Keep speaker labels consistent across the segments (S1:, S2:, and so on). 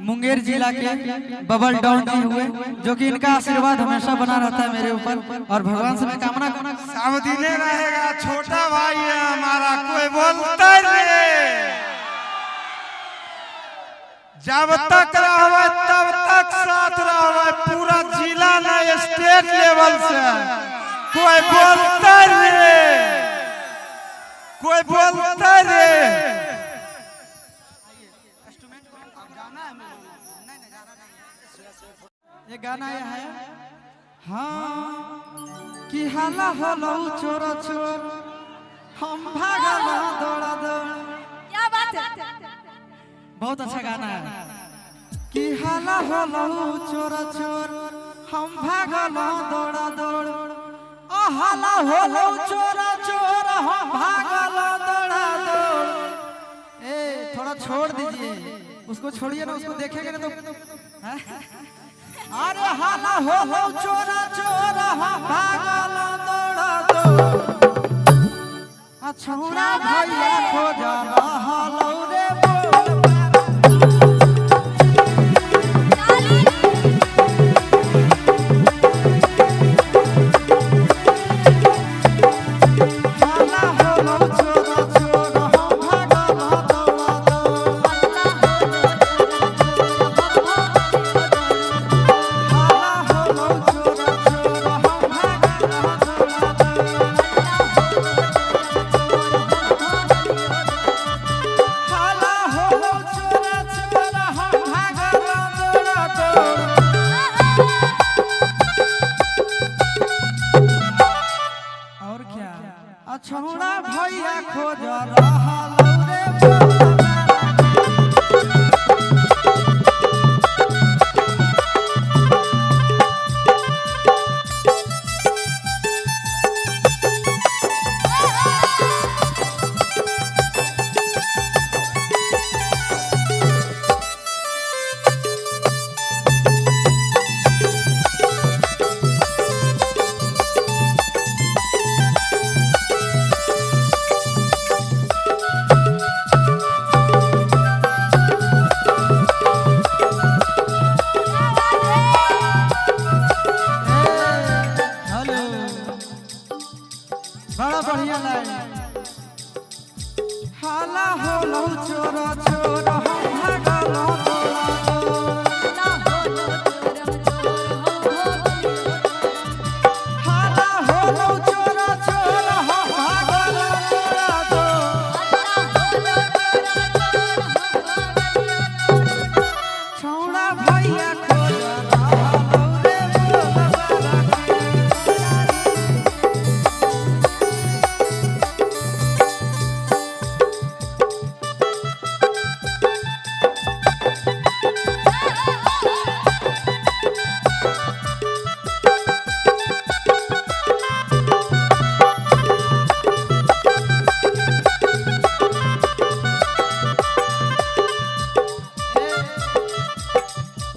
S1: मुंगेर जिला के bubble don जी हुए, जो कि इनका आशीर्वाद हमेशा बना रहता है मेरे ऊपर और भगवान से मैं कामना
S2: सावधानी रहेगा। छोटा भाई है हमारा, कोई बोलता रे जब तक रहो तब तक साथ रहो, पूरा जिला ना स्टेट लेवल से कोई बोलता रे, कोई बोलता रे।
S1: ये गाना ये है हाँ कि हाला होलो चोर चोर हम भागल दौड़ा दौड़।
S3: क्या बात है,
S1: बहुत अच्छा गाना है कि हाला होलो चोर चोर हम भागल दौड़ा दौड़। ओ हाला होलो चोर चोर हम भागल दौड़ा दौड़। ए थोड़ा छोड़ दीजिए उसको, छोड़िए ना, उसको देखेंगे ना तो हाँ? अरे हाला होलो चोर चोर हम भागल दौड़ा दौड़। छौड़ा भैया खोजा हालो रे छौड़ा भैया खोज हालो रे। बड़ा बढ़िया लाइन हाला होलो चोर चोर हम भागल हाला होलो चोर चोर हम भागल छौड़ा भैया खोज हालो रे।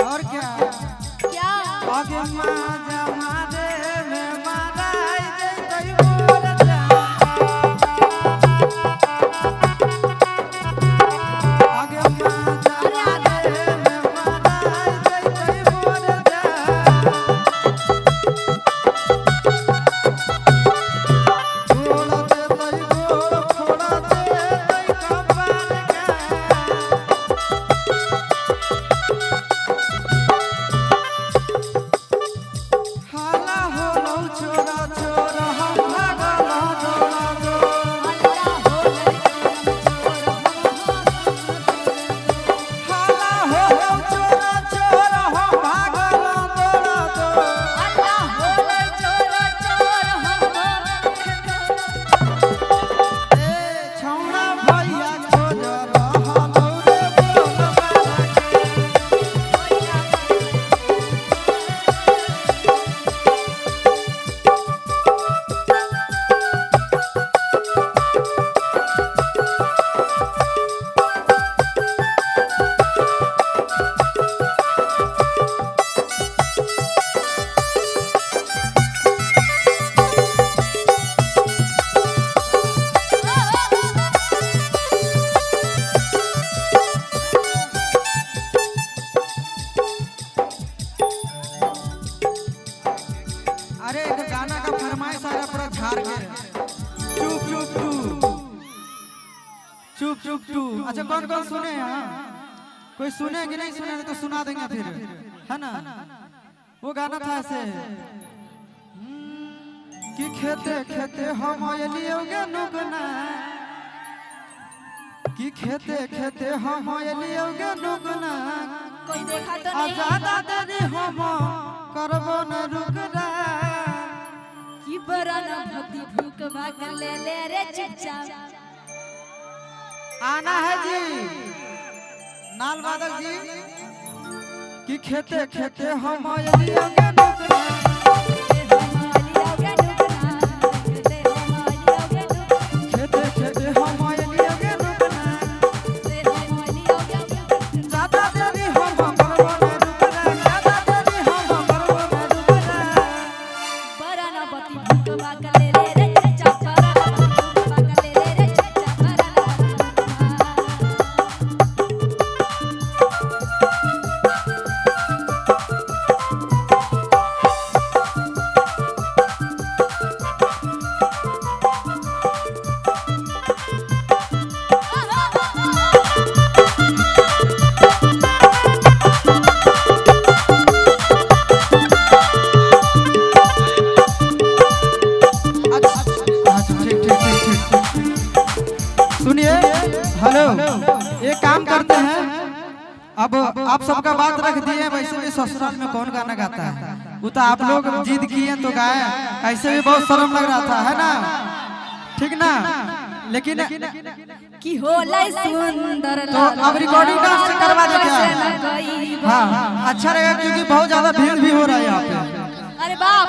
S1: और क्या
S3: क्या
S1: आगे माजा मारे में माराई जैतई मोर जान। आगे माजा मारे में माराई जैतई मोर जान। छोड़ देतई गोड़ छोड़ देतई कपार का। टुक टू। अच्छा कौन कौन सुने हैं? कोई सुने कि नहीं सुने तो सुना देंगे फिर, है ना? वो गाना था ऐसे कि खेते खेते हम लियोगे नुगना, कि खेते खेते हम लियोगे नुगना,
S3: कोई देखा तो नहीं
S1: आजादा देरी हम करबो न रुकना।
S3: कि बरा न भक्ति भूख भाग ले रे चुपचाप।
S1: आना है जी नाल माधव जी कि खेते खेते हम लियोगे नुगना, खेते खेते हम लियोगे नुगना, ज्यादा देरी हम करबो न रुकना, ज्यादा देरी हम करबो न रुकना।
S3: बरा न भक्ति भूख भाग ले रे चुपचाप। बरा न भक्ति भूख भाग ले रे चुपचाप। बरा न
S1: सुनिए, हेलो, ये काम करते हैं। अब आप सबका बात रख दिए, वैसे भी ससुराल में कौन गाना गाता है? वो तो आप लोग जिद किए तो गाए, ऐसे भी बहुत शर्म लग रहा था, है ना? ठीक ना? लेकिन
S3: कि होला सुंदर
S1: तो अब रिकॉर्डिंग डांस से करवा दे क्या? हाँ, अच्छा रहेगा क्योंकि बहुत ज्यादा भीड़ भी हो रहा है यहाँ पे।
S3: अरे बाप